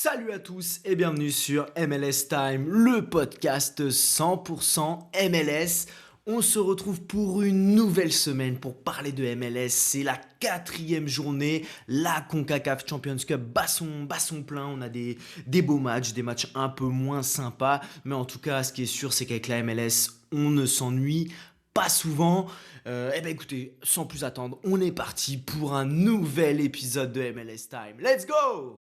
Salut à tous et bienvenue sur MLS Time, le podcast 100% MLS. On se retrouve pour une nouvelle semaine pour parler de MLS. C'est la quatrième journée, la CONCACAF Champions Cup basson plein. On a des beaux matchs, des matchs un peu moins sympas. Mais en tout cas, ce qui est sûr, c'est qu'avec la MLS, on ne s'ennuie pas souvent. Écoutez, sans plus attendre, on est parti pour un nouvel épisode de MLS Time. Let's go!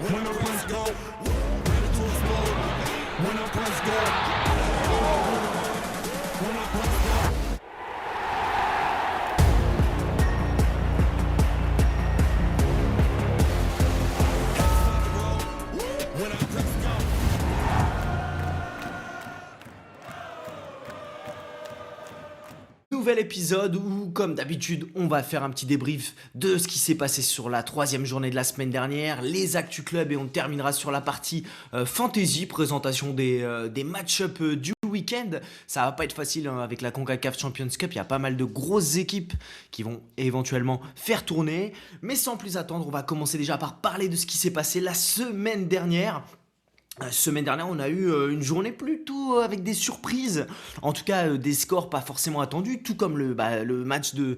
When I press go, ready to explode. When I press go, when I press go. When I press go. Nouvel épisode où, comme d'habitude, on va faire un petit débrief de ce qui s'est passé sur la troisième journée de la semaine dernière, les actus club et on terminera sur la partie fantasy, présentation des match-up du week-end. Ça va pas être facile hein, avec la CONCACAF Champions Cup, il y a pas mal de grosses équipes qui vont éventuellement faire tourner. Mais sans plus attendre, on va commencer déjà par parler de ce qui s'est passé la semaine dernière. Semaine dernière, on a eu une journée plutôt avec des surprises, en tout cas des scores pas forcément attendus, tout comme le match de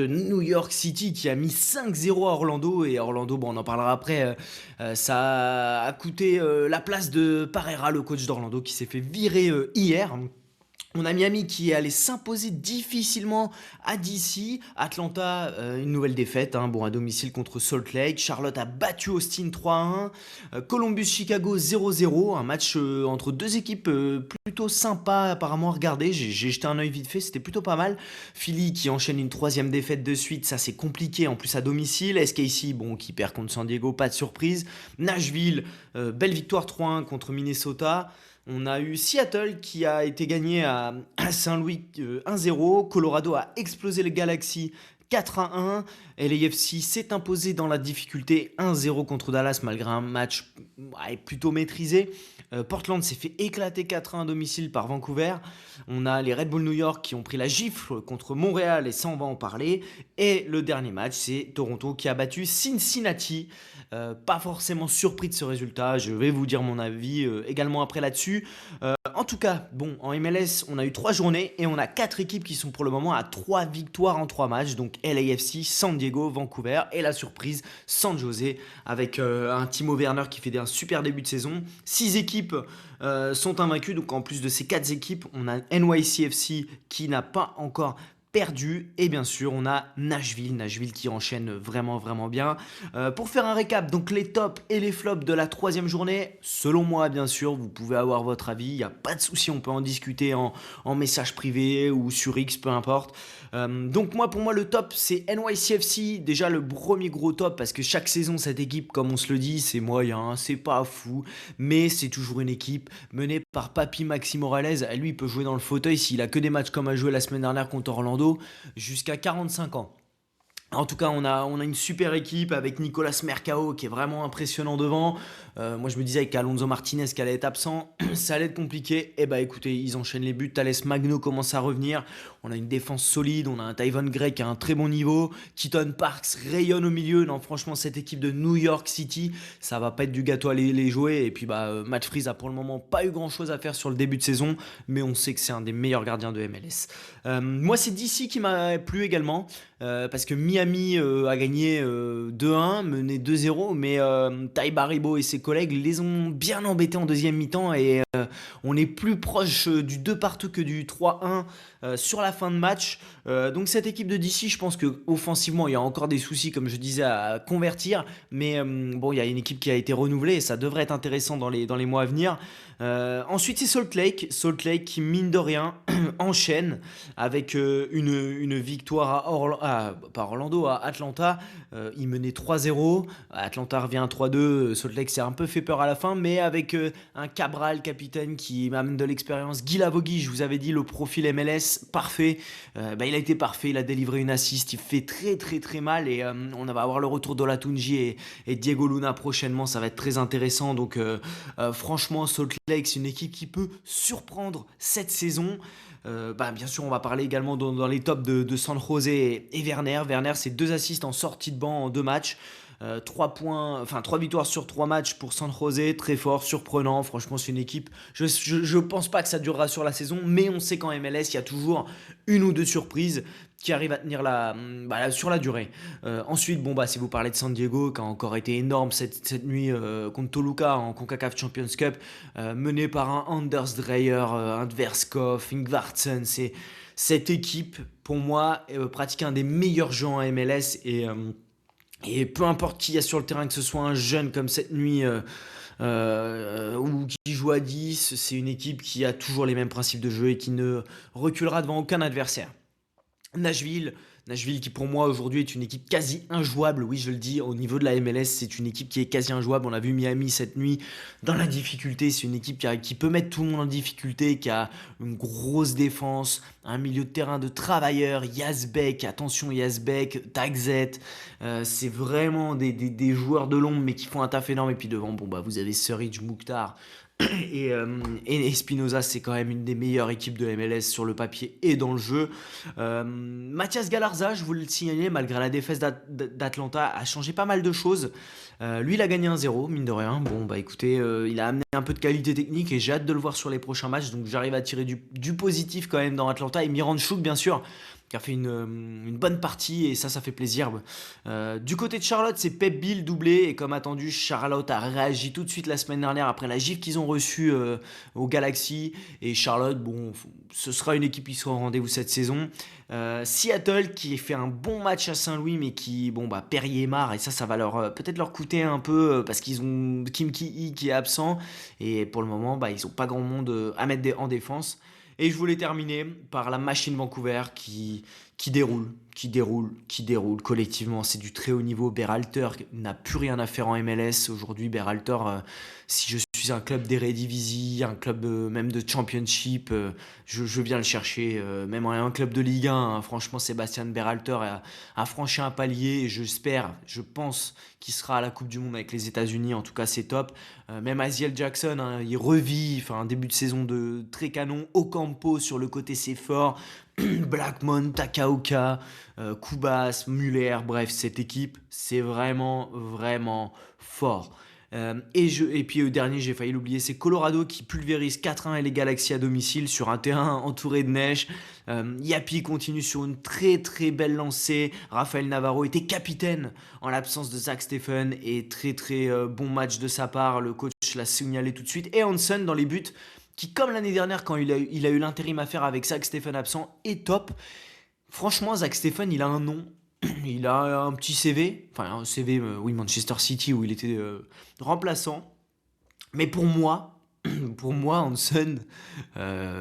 New York City qui a mis 5-0 à Orlando, et Orlando, bon, on en parlera après, ça a coûté la place de Parreira, le coach d'Orlando, qui s'est fait virer hier. On a Miami qui est allé s'imposer difficilement à DC. Atlanta, une nouvelle défaite, hein, bon, à domicile contre Salt Lake. Charlotte a battu Austin 3-1. Columbus-Chicago 0-0. Un match entre deux équipes plutôt sympa apparemment à regarder. J'ai jeté un œil vite fait, c'était plutôt pas mal. Philly qui enchaîne une troisième défaite de suite, ça c'est compliqué en plus à domicile. SKC, bon, qui perd contre San Diego, pas de surprise. Nashville, belle victoire 3-1 contre Minnesota. On a eu Seattle qui a été gagné à Saint-Louis 1-0. Colorado a explosé le Galaxy 4-1. LAFC s'est imposé dans la difficulté 1-0 contre Dallas malgré un match plutôt maîtrisé. Portland s'est fait éclater 4-1 à domicile par Vancouver. On a les Red Bull New York qui ont pris la gifle contre Montréal et ça on va en parler. Et le dernier match, c'est Toronto qui a battu Cincinnati. Pas forcément surpris de ce résultat, je vais vous dire mon avis également après là-dessus. En tout cas, bon, en MLS, on a eu 3 journées et on a 4 équipes qui sont pour le moment à 3 victoires en 3 matchs. Donc LAFC, San Diego, Vancouver et la surprise, San José avec un Timo Werner qui fait un super début de saison. 6 équipes sont invaincues, donc en plus de ces 4 équipes, on a NYCFC qui n'a pas encore perdu et bien sûr on a Nashville qui enchaîne vraiment bien. Pour faire un récap, donc les tops et les flops de la troisième journée, selon moi bien sûr, vous pouvez avoir votre avis, il n'y a pas de souci, on peut en discuter en message privé ou sur X, peu importe. Donc pour moi le top c'est NYCFC, déjà le premier gros top parce que chaque saison cette équipe, comme on se le dit, c'est moyen, c'est pas fou, mais c'est toujours une équipe menée par Papi Maxi Moralez. Lui il peut jouer dans le fauteuil s'il a que des matchs comme a joué la semaine dernière contre Orlando jusqu'à 45 ans. En tout cas, on a une super équipe avec Nicolas Mercao qui est vraiment impressionnant devant. Moi, je me disais avec Alonso Martinez qui allait être absent, ça allait être compliqué. Et bah écoutez, ils enchaînent les buts. Thales Magno commence à revenir. On a une défense solide. On a un Tyvon Gray qui a un très bon niveau. Keaton Parks rayonne au milieu. Non, franchement, cette équipe de New York City, ça va pas être du gâteau à les jouer. Et puis, Matt Freese a pour le moment pas eu grand chose à faire sur le début de saison. Mais on sait que c'est un des meilleurs gardiens de MLS. Moi, c'est DC qui m'a plu également. Parce que Miami a gagné 2-1, mené 2-0, mais Ty Baribo et ses collègues les ont bien embêtés en deuxième mi-temps et on est plus proche du 2 partout que du 3-1 sur la fin de match. Donc cette équipe de DC, je pense que offensivement il y a encore des soucis comme je disais à convertir, mais bon, il y a une équipe qui a été renouvelée et ça devrait être intéressant dans les mois à venir. Ensuite c'est Salt Lake qui mine de rien enchaîne avec une victoire pas Orlando, à Atlanta. Il menait 3-0, Atlanta revient à 3-2, Salt Lake s'est un peu fait peur à la fin, mais avec un Cabral capitaine qui m'amène de l'expérience. Guy Lavogui, je vous avais dit le profil MLS parfait, il a été parfait, il a délivré une assist, il fait très mal et on va avoir le retour d'Olatunji et Diego Luna prochainement, ça va être très intéressant. Donc franchement Salt Lake c'est une équipe qui peut surprendre cette saison. Bien sûr, on va parler également dans les tops de San José et Werner. Werner, c'est 2 assists en sortie de banc en 2 matchs. 3 points, enfin 3 victoires sur 3 matchs pour San José, très fort, surprenant. Franchement, c'est une équipe. Je pense pas que ça durera sur la saison, mais on sait qu'en MLS, il y a toujours une ou deux surprises qui arrivent à tenir sur la durée. Ensuite, si vous parlez de San Diego, qui a encore été énorme cette nuit contre Toluca en CONCACAF Champions Cup, mené par un Anders Dreyer, un Dverskov, Ingvartsen, c'est cette équipe, pour moi, pratique un des meilleurs jeux en MLS et peu importe qui y a sur le terrain, que ce soit un jeune comme cette nuit ou qui joue à 10, c'est une équipe qui a toujours les mêmes principes de jeu et qui ne reculera devant aucun adversaire. Nashville, Nashville qui pour moi aujourd'hui est une équipe quasi injouable, oui je le dis, au niveau de la MLS c'est une équipe qui est quasi injouable, on a vu Miami cette nuit dans la difficulté, c'est une équipe qui peut mettre tout le monde en difficulté, qui a une grosse défense, un milieu de terrain de travailleurs, Yazbek, attention Yazbek, Tagzet, c'est vraiment des joueurs de l'ombre mais qui font un taf énorme et puis devant vous avez Surridge, Mukhtar, et Espinoza, c'est quand même une des meilleures équipes de MLS sur le papier et dans le jeu. Mathias Galarza, je vous le signalais, malgré la défaite d'Atlanta, a changé pas mal de choses. Lui, il a gagné 1-0, mine de rien. Écoutez, il a amené un peu de qualité technique et j'ai hâte de le voir sur les prochains matchs. Donc j'arrive à tirer du positif quand même dans Atlanta. Et Miranchuk, bien sûr, qui a fait une bonne partie et ça fait plaisir. Du côté de Charlotte, c'est Pep Bill doublé et comme attendu, Charlotte a réagi tout de suite la semaine dernière après la gifle qu'ils ont reçue au Galaxy et Charlotte, ce sera une équipe qui sera au rendez-vous cette saison. Seattle qui fait un bon match à Saint-Louis mais qui, Perrier marre et ça va peut-être leur coûter un peu parce qu'ils ont Kim Ki-hee qui est absent et pour le moment, ils n'ont pas grand monde à mettre en défense. Et je voulais terminer par la machine Vancouver qui déroule collectivement. C'est du très haut niveau. Berhalter n'a plus rien à faire en MLS. Aujourd'hui, Berhalter, si je suis un club d'Eredivisie, un club même de Championship, je viens le chercher. Même un club de Ligue 1, hein. Franchement, Sébastien Berhalter a franchi un palier et je pense qu'il sera à la Coupe du Monde avec les États-Unis. En tout cas, c'est top. Même Aziel Jackson, hein, il revit. Un début de saison de très canon. Ocampo sur le côté, c'est fort. Blackmon, Takaoka, Kubas, Muller, bref, cette équipe, c'est vraiment, vraiment fort. Et puis au dernier, j'ai failli l'oublier, c'est Colorado qui pulvérise 4-1 et les Galaxies à domicile sur un terrain entouré de neige. Yapi continue sur une très très belle lancée. Rafael Navarro était capitaine en l'absence de Zach Steffen et très très bon match de sa part. Le coach l'a signalé tout de suite. Et Hansen dans les buts qui, comme l'année dernière, quand il a eu l'intérim à faire avec Zach Steffen absent, est top. Franchement, Zach Steffen, il a un nom, il a un petit CV, enfin un CV, oui, Manchester City, où il était remplaçant. Mais pour moi, Hansen,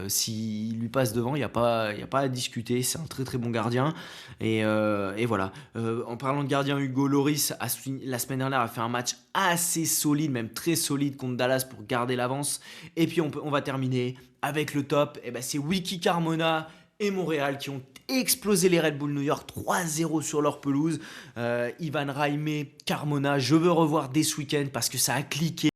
s'il lui passe devant, il n'y a pas à discuter. C'est un très très bon gardien. Et voilà. En parlant de gardien, Hugo Lloris, la semaine dernière, a fait un match assez solide, même très solide contre Dallas pour garder l'avance. Et puis on va terminer avec le top. Et c'est Wiki Carmona et Montréal qui ont explosé les Red Bull New York 3-0 sur leur pelouse. Ivan Raime, Carmona, je veux revoir dès ce week-end parce que ça a cliqué.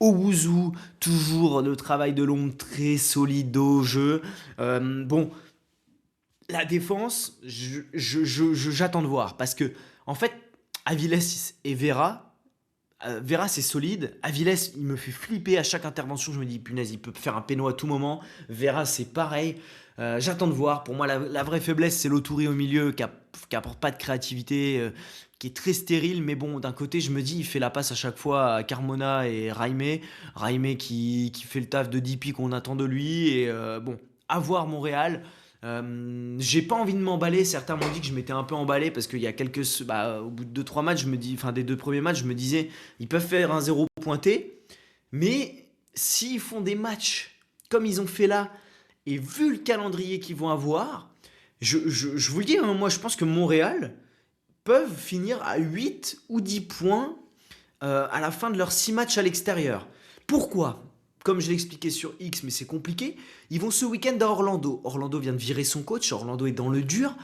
Owuzu, toujours le travail de l'ombre très solide au jeu. La défense, j'attends de voir parce que en fait, Aviles et Vera, c'est solide. Aviles, il me fait flipper à chaque intervention. Je me dis, punaise, il peut faire un péno à tout moment. Vera, c'est pareil. J'attends de voir. Pour moi, la vraie faiblesse, c'est l'Autouri au milieu qui apporte pas de créativité, qui est très stérile. Mais d'un côté, je me dis, il fait la passe à chaque fois à Carmona et Raime. Raime qui fait le taf de DP qu'on attend de lui. Et à voir Montréal. J'ai pas envie de m'emballer. Certains m'ont dit que je m'étais un peu emballé parce qu'il y a au bout de 2-3 matchs, des 2 premiers matchs, je me disais, ils peuvent faire un 0 pointé. Mais s'ils font des matchs comme ils ont fait là, et vu le calendrier qu'ils vont avoir, je vous le dis, hein, moi je pense que Montréal peuvent finir à 8 ou 10 points à la fin de leurs 6 matchs à l'extérieur. Pourquoi ? Comme je l'ai expliqué sur X, mais c'est compliqué, ils vont ce week-end à Orlando. Orlando vient de virer son coach, Orlando est dans le dur.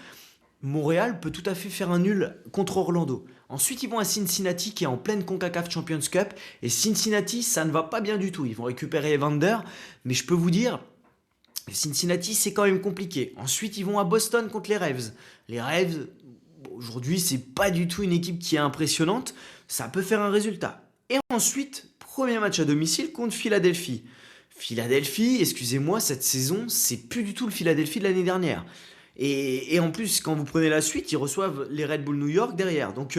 Montréal peut tout à fait faire un nul contre Orlando. Ensuite, ils vont à Cincinnati qui est en pleine CONCACAF Champions Cup. Et Cincinnati, ça ne va pas bien du tout. Ils vont récupérer Evander, mais je peux vous dire, Cincinnati, c'est quand même compliqué. Ensuite, ils vont à Boston contre les Ravens. Les Ravens, aujourd'hui, c'est pas du tout une équipe qui est impressionnante. Ça peut faire un résultat. Et ensuite, premier match à domicile contre Philadelphie. Philadelphie, excusez-moi, cette saison, c'est plus du tout le Philadelphie de l'année dernière. Et en plus, quand vous prenez la suite, ils reçoivent les Red Bull New York derrière. Donc,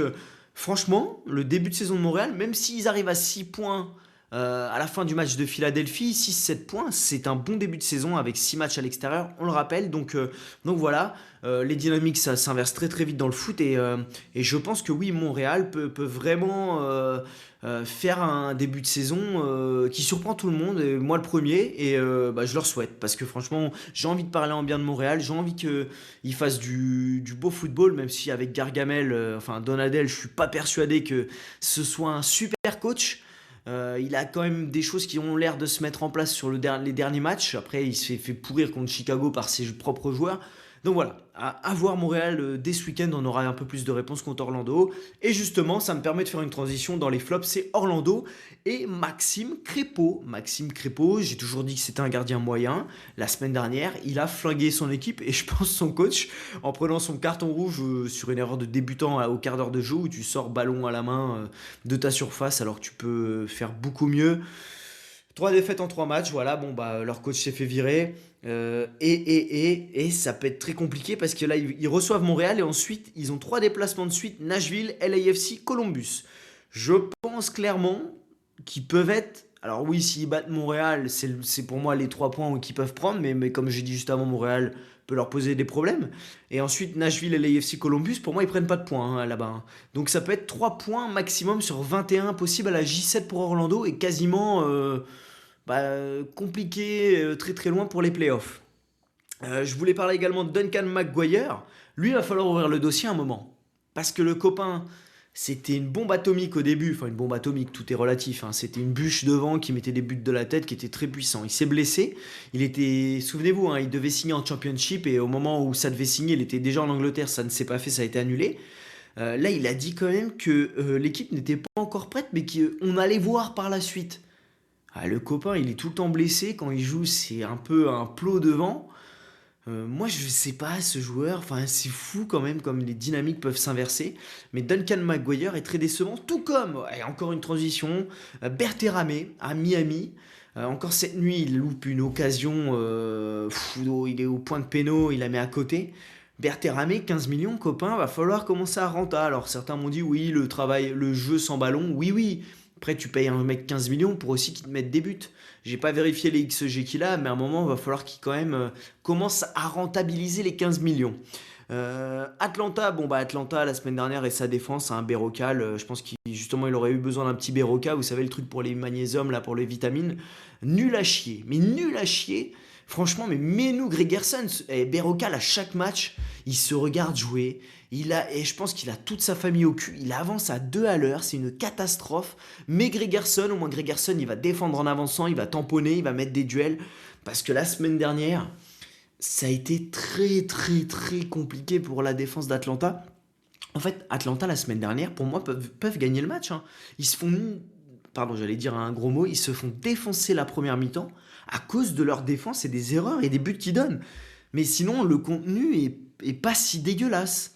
franchement, le début de saison de Montréal, même s'ils arrivent à 6 points à la fin du match de Philadelphie, 6-7 points, c'est un bon début de saison avec 6 matchs à l'extérieur, on le rappelle. Donc voilà, les dynamiques, ça s'inverse très très vite dans le foot. Et je pense que oui, Montréal peut vraiment faire un début de saison qui surprend tout le monde, et moi le premier. Et je leur souhaite, parce que franchement, j'ai envie de parler en bien de Montréal, j'ai envie qu'ils fassent du beau football, même si avec Gargamel, enfin Donadel, je suis pas persuadé que ce soit un super coach. Il a quand même des choses qui ont l'air de se mettre en place sur les derniers matchs. Après, il s'est fait pourrir contre Chicago par ses propres joueurs. Donc voilà, à voir Montréal dès ce week-end, on aura un peu plus de réponses contre Orlando. Et justement, ça me permet de faire une transition dans les flops, c'est Orlando et Maxime Crépeau. Maxime Crépeau, j'ai toujours dit que c'était un gardien moyen. La semaine dernière, il a flingué son équipe et je pense son coach en prenant son carton rouge sur une erreur de débutant au quart d'heure de jeu où tu sors ballon à la main de ta surface alors que tu peux faire beaucoup mieux. Trois défaites en 3 matchs, voilà, bon bah leur coach s'est fait virer. Et ça peut être très compliqué parce que là ils reçoivent Montréal et ensuite ils ont 3 déplacements de suite: Nashville, LAFC, Columbus. Je pense clairement qu'ils peuvent être. Alors oui, s'ils battent Montréal, c'est pour moi les 3 points qu'ils peuvent prendre, mais comme j'ai dit juste avant, Montréal peut leur poser des problèmes. Et ensuite Nashville, LAFC, Columbus, pour moi ils prennent pas de points là-bas, hein. Donc ça peut être 3 points maximum sur 21 possible à la J7 pour Orlando et quasiment compliqué, très très loin pour les playoffs. Je voulais parler également de Duncan McGuire. Lui, il va falloir ouvrir le dossier un moment. Parce que le copain, c'était une bombe atomique au début. Enfin, une bombe atomique, tout est relatif, hein. C'était une bûche devant qui mettait des buts de la tête, qui était très puissant. Il s'est blessé. Il était, souvenez-vous, hein, il devait signer en Championship. Et au moment où ça devait signer, il était déjà en Angleterre. Ça ne s'est pas fait, ça a été annulé. Là, il a dit quand même que l'équipe n'était pas encore prête, mais qu'on allait voir par la suite. Ah, le copain, il est tout le temps blessé. Quand il joue, c'est un peu un plot devant. Moi, je sais pas, ce joueur, enfin, c'est fou quand même comme les dynamiques peuvent s'inverser. Mais Duncan McGuire est très décevant, tout comme, et encore une transition, Berterame à Miami. Encore cette nuit, il loupe une occasion, il est au point de péno, il la met à côté. Berterame, 15 millions, copain, va falloir commencer à renta. Alors certains m'ont dit, oui, le travail, le jeu sans ballon, oui, oui. Après, tu payes un mec 15 millions pour aussi qu'il te mette des buts. J'ai pas vérifié les XG qu'il a, mais à un moment, il va falloir qu'il quand même commence à rentabiliser les 15 millions. Atlanta, bon bah Atlanta la semaine dernière et sa défense, un Berrocal, je pense qu'il justement il aurait eu besoin d'un petit Berroca, vous savez le truc pour les magnésiums là, pour les vitamines, nul à chier, mais nul à chier. Franchement, mais mets-nous Gregerson et Berrocal à chaque match, il se regarde jouer, et je pense qu'il a toute sa famille au cul, il avance à 2 à l'heure, c'est une catastrophe. Mais Gregerson, au moins Gregerson, il va défendre en avançant, il va tamponner, il va mettre des duels, parce que la semaine dernière, ça a été très très très compliqué pour la défense d'Atlanta. En fait, Atlanta la semaine dernière, pour moi, peuvent gagner le match, hein. Ils se font, pardon, j'allais dire un gros mot, ils se font défoncer la première mi-temps à cause de leur défense et des erreurs et des buts qu'ils donnent. Mais sinon, le contenu est pas si dégueulasse.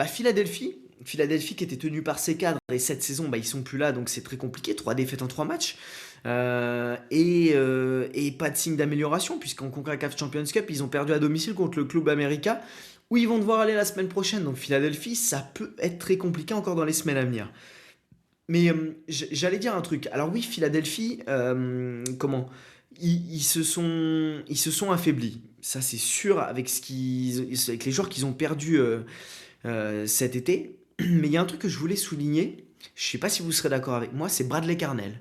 Philadelphie qui était tenu par ses cadres et cette saison, ils sont plus là, donc c'est très compliqué. 3 défaites en 3 matchs. Et pas de signe d'amélioration, puisqu'en CONCACAF Champions Cup, ils ont perdu à domicile contre le Club América, où ils vont devoir aller la semaine prochaine. Donc Philadelphie, ça peut être très compliqué encore dans les semaines à venir. Mais j'allais dire un truc. Alors oui, Philadelphie, comment ils se sont affaiblis. Ça, c'est sûr, avec les joueurs qu'ils ont perdus cet été. Mais il y a un truc que je voulais souligner. Je sais pas si vous serez d'accord avec moi, c'est Bradley Carnell.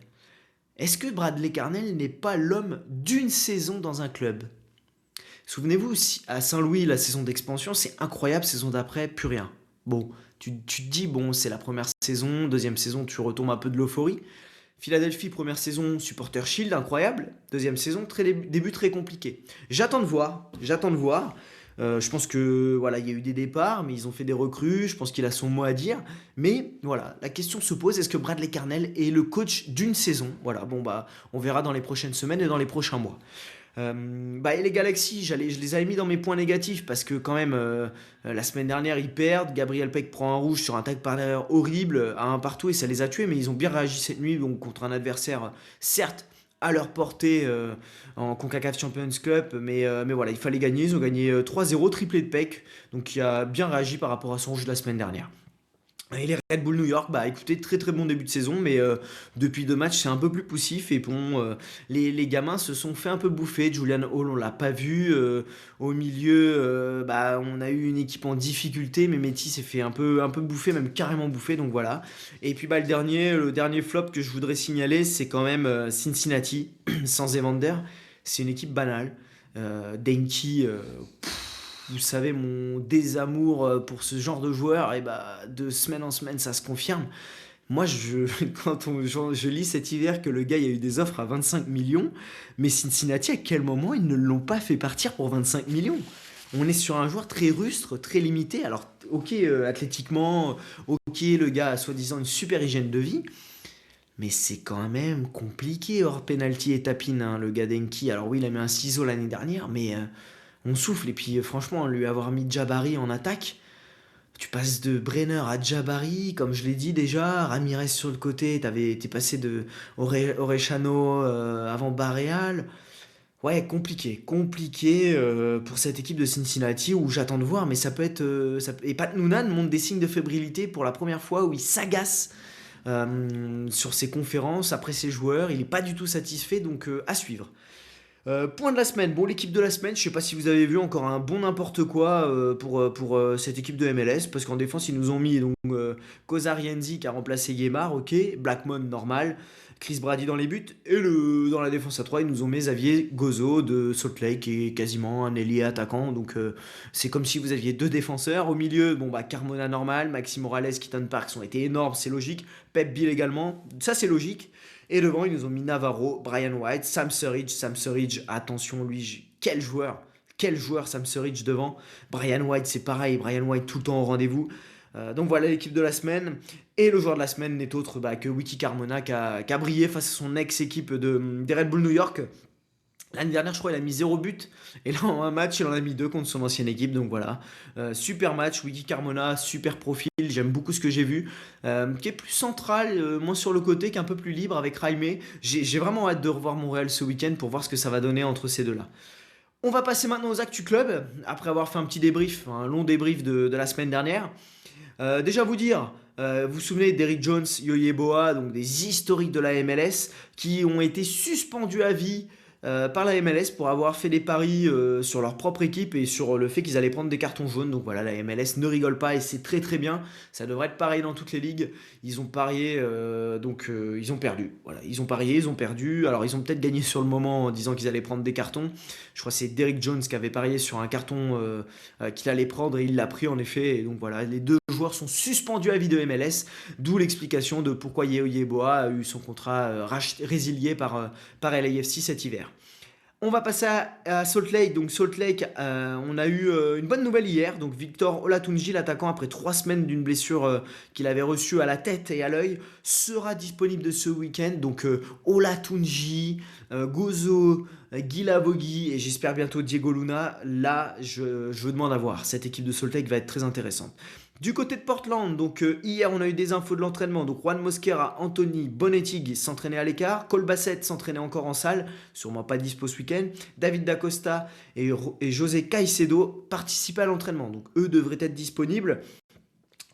Est-ce que Bradley Carnell n'est pas l'homme d'une saison dans un club? Souvenez-vous, à Saint-Louis, la saison d'expansion, c'est incroyable, saison d'après, plus rien. Bon, tu te dis, bon, c'est la première saison, deuxième saison, tu retombes un peu de l'euphorie. Philadelphie, première saison, supporter shield, incroyable. Deuxième saison, début très compliqué. J'attends de voir. Je pense que voilà, il y a eu des départs, mais ils ont fait des recrues. Je pense qu'il a son mot à dire. Mais voilà, la question se pose, est-ce que Bradley Carnell est le coach d'une saison? Voilà, bon on verra dans les prochaines semaines et dans les prochains mois. Et les Galaxy, je les avais mis dans mes points négatifs parce que quand même, la semaine dernière, ils perdent. Gabriel Peck prend un rouge sur un tag par derrière horrible à un partout et ça les a tués, mais ils ont bien réagi cette nuit donc, contre un adversaire, certes, à leur portée en CONCACAF Champions Cup, mais voilà, il fallait gagner. Ils ont gagné 3-0, triplé de Peck, donc il a bien réagi par rapport à son rouge de la semaine dernière. Et les Red Bull New York, bah écoutez, très très bon début de saison, mais depuis deux matchs c'est un peu plus poussif. Et bon, les gamins se sont fait un peu bouffer. Julian Hall, on l'a pas vu. Au milieu, on a eu une équipe en difficulté, mais Messi s'est fait un peu bouffer, même carrément bouffer, donc voilà. Et puis le dernier flop que je voudrais signaler, c'est quand même Cincinnati, sans Evander. C'est une équipe banale. Denki, vous savez, mon désamour pour ce genre de joueur, et bah, de semaine en semaine, ça se confirme. Moi, je lis cet hiver que le gars, il y a eu des offres à 25 millions, mais Cincinnati, à quel moment ils ne l'ont pas fait partir pour 25 millions? On est sur un joueur très rustre, très limité. Alors, ok, athlétiquement, ok, le gars a soi-disant une super hygiène de vie, mais c'est quand même compliqué hors penalty et tapine, hein, le gars Denki. Alors oui, il a mis un ciseau l'année dernière, mais on souffle. Et puis franchement, lui avoir mis Jabari en attaque, tu passes de Brenner à Jabari, comme je l'ai dit déjà, Ramirez sur le côté, t'es passé de Orechano avant Barreal. Ouais, compliqué pour cette équipe de Cincinnati où j'attends de voir, mais ça peut être... Et Pat Noonan montre des signes de fébrilité pour la première fois où il s'agace sur ses conférences après ses joueurs. Il n'est pas du tout satisfait, donc à suivre. Point de la semaine. Bon, l'équipe de la semaine, je sais pas si vous avez vu encore un bon n'importe quoi pour cette équipe de MLS, parce qu'en défense, ils nous ont mis donc Kozarienzi qui a remplacé Guemar, ok, Blackmon normal, Chris Brady dans les buts, et dans la défense à 3 ils nous ont mis Xavier Gozo de Salt Lake, qui est quasiment un ailier attaquant, donc c'est comme si vous aviez deux défenseurs. Au milieu, bon bah Carmona normal, Maxime Morales, Keaton Parks ont été énormes, c'est logique, Pep Bill également, ça c'est logique. Et devant, ils nous ont mis Navarro, Brian White, Sam Surridge. Sam Surridge, attention, lui, quel joueur! Quel joueur Sam Surridge devant. Brian White, c'est pareil. Brian White tout le temps au rendez-vous. Donc voilà l'équipe de la semaine. Et le joueur de la semaine n'est autre que Wiki Carmona qui a brillé face à son ex-équipe des Red Bull New York. L'année dernière, je crois, il a mis 0 but. Et là, en un match, il en a mis 2 contre son ancienne équipe. Donc voilà, super match. Wiki Carmona, super profil. J'aime beaucoup ce que j'ai vu. Qui est plus central, moins sur le côté, qui est un peu plus libre avec Raimé. J'ai vraiment hâte de revoir Montréal ce week-end pour voir ce que ça va donner entre ces deux-là. On va passer maintenant aux Actu Club. Après avoir fait un petit débrief, un long débrief de la semaine dernière. Déjà vous dire, vous vous souvenez d'Eric Jones, Yoyeboa, donc des historiques de la MLS, qui ont été suspendus à vie par la MLS pour avoir fait des paris sur leur propre équipe et sur le fait qu'ils allaient prendre des cartons jaunes. Donc voilà, la MLS ne rigole pas et c'est très très bien. Ça devrait être pareil dans toutes les ligues. Ils ont parié, ils ont perdu. Voilà, ils ont parié, ils ont perdu. Alors ils ont peut-être gagné sur le moment en disant qu'ils allaient prendre des cartons. Je crois que c'est Derrick Jones qui avait parié sur un carton qu'il allait prendre et il l'a pris en effet. Et donc voilà, les deux joueurs sont suspendus à vie de MLS, d'où l'explication de pourquoi Yeo Yeboah a eu son contrat résilié par LAFC cet hiver. On va passer à Salt Lake. Donc Salt Lake, on a eu une bonne nouvelle hier. Donc Victor Olatunji, l'attaquant, après 3 semaines d'une blessure qu'il avait reçue à la tête et à l'œil, sera disponible de ce week-end. Donc Olatunji, Gozo, Guilavogui et j'espère bientôt Diego Luna. Là, je demande à voir. Cette équipe de Salt Lake va être très intéressante. Du côté de Portland, donc hier on a eu des infos de l'entraînement. Donc Juan Mosquera, Anthony, Bonetig s'entraînaient à l'écart. Cole Bassett s'entraînait encore en salle, sûrement pas dispo ce week-end. David Dacosta et José Caicedo participaient à l'entraînement. Donc eux devraient être disponibles.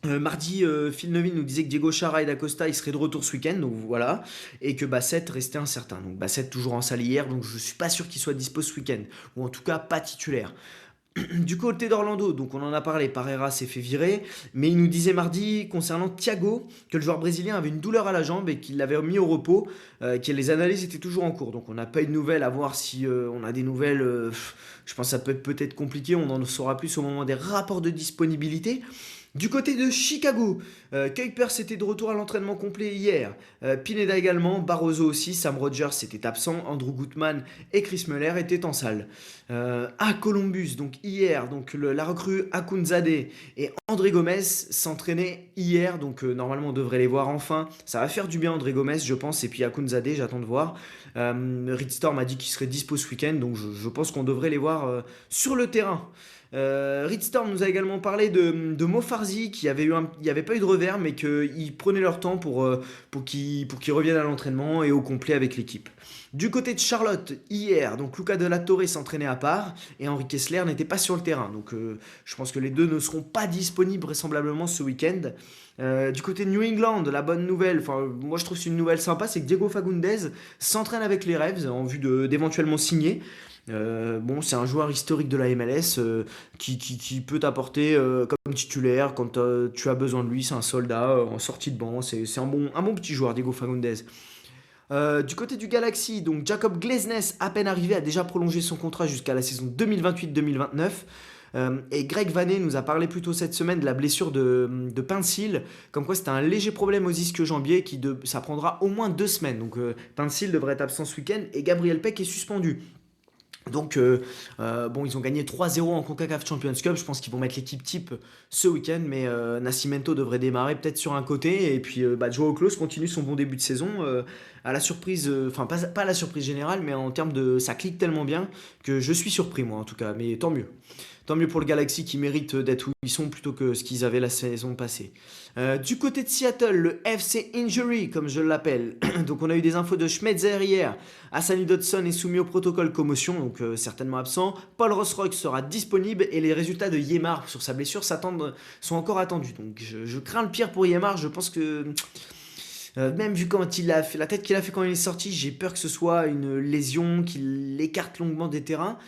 Mardi, Phil Neville nous disait que Diego Chara et Dacosta ils seraient de retour ce week-end, donc voilà, et que Bassett restait incertain. Donc Bassett toujours en salle hier, donc je suis pas sûr qu'il soit dispo ce week-end, ou en tout cas pas titulaire. Du côté d'Orlando, donc on en a parlé, Parreira s'est fait virer, mais il nous disait mardi concernant Thiago que le joueur brésilien avait une douleur à la jambe et qu'il l'avait mis au repos, que les analyses étaient toujours en cours. Donc on n'a pas eu de nouvelles, à voir si on a des nouvelles. Je pense que ça peut être compliqué, on en saura plus au moment des rapports de disponibilité. Du côté de Chicago, Kuipers était de retour à l'entraînement complet hier. Pineda également, Barroso aussi, Sam Rogers était absent, Andrew Gutman et Chris Muller étaient en salle. À Columbus, donc hier, la recrue Akunzade et André Gomez s'entraînaient hier, donc normalement on devrait les voir enfin. Ça va faire du bien André Gomez, je pense, et puis Akunzade, j'attends de voir. Reed Storm a dit qu'il serait dispo ce week-end, donc je pense qu'on devrait les voir sur le terrain. Reed Storm nous a également parlé de Mo Farsi, qui avait il n'y avait pas eu de revers, mais qu'ils prenaient leur temps pour qu'ils reviennent à l'entraînement et au complet avec l'équipe. Du côté de Charlotte, hier, donc Luca de la Torre s'entraînait à part et Henry Kessler n'était pas sur le terrain. Donc je pense que les deux ne seront pas disponibles vraisemblablement ce week-end. Du côté de New England, la bonne nouvelle, enfin moi je trouve que c'est une nouvelle sympa, c'est que Diego Fagundez s'entraîne avec les Ravs en vue d'éventuellement signer. Bon, c'est un joueur historique de la MLS qui peut t'apporter comme titulaire quand tu as besoin de lui. C'est un soldat en sortie de banc. C'est un bon petit joueur, Diego Fagundez. Du côté du Galaxy, donc Jacob Glesnes, à peine arrivé, a déjà prolongé son contrat jusqu'à la saison 2028-2029. Et Greg Vanney nous a parlé plus tôt cette semaine de la blessure de Pinsil, comme quoi c'était un léger problème aux ischio-jambiers ça prendra au moins 2 semaines. Donc Pinsil devrait être absent ce week-end et Gabriel Peck est suspendu. Donc, bon, ils ont gagné 3-0 en CONCACAF Champions Cup. Je pense qu'ils vont mettre l'équipe type ce week-end, mais Nascimento devrait démarrer peut-être sur un côté. Et puis, Joao Klaus continue son bon début de saison à la surprise, enfin, pas à la surprise générale, mais en termes de. Ça clique tellement bien que je suis surpris, moi, en tout cas. Mais tant mieux. Tant mieux pour le Galaxy qui mérite d'être où ils sont plutôt que ce qu'ils avaient la saison passée. Du côté de Seattle, le FC Injury, comme je l'appelle. Donc on a eu des infos de Schmetzer hier. Hassani Dodson est soumis au protocole commotion, donc certainement absent. Paul Rossrock sera disponible et les résultats de Yemar sur sa blessure sont encore attendus. Donc je crains le pire pour Yemar. Je pense que même vu quand il a fait, la tête qu'il a fait quand il est sorti, j'ai peur que ce soit une lésion qui l'écarte longuement des terrains.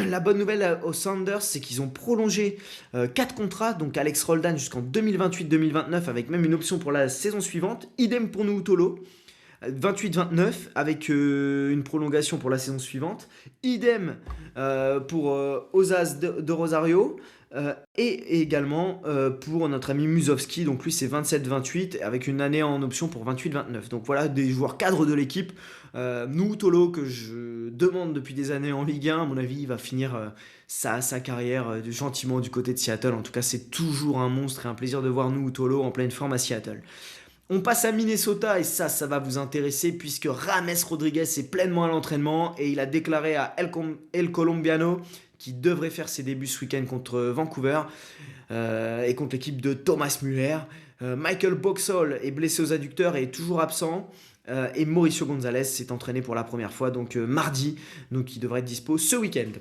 La bonne nouvelle aux Sounders, c'est qu'ils ont prolongé 4 contrats, donc Alex Roldan jusqu'en 2028-2029, avec même une option pour la saison suivante. Idem pour Nuutolo, 28-29, avec une prolongation pour la saison suivante. Idem pour Ozaz de Rosario. Et également pour notre ami Musovski, donc lui c'est 27-28 avec une année en option pour 28-29. Donc voilà des joueurs cadres de l'équipe. Nuutolo que je demande depuis des années en Ligue 1, à mon avis il va finir sa carrière gentiment du côté de Seattle. En tout cas c'est toujours un monstre et un plaisir de voir Nuutolo en pleine forme à Seattle. On passe à Minnesota et ça va vous intéresser puisque Rames Rodriguez est pleinement à l'entraînement et il a déclaré à El Colombiano qui devrait faire ses débuts ce week-end contre Vancouver et contre l'équipe de Thomas Muller. Michael Boxall est blessé aux adducteurs et est toujours absent. Et Mauricio Gonzalez s'est entraîné pour la première fois donc mardi, donc il devrait être dispo ce week-end.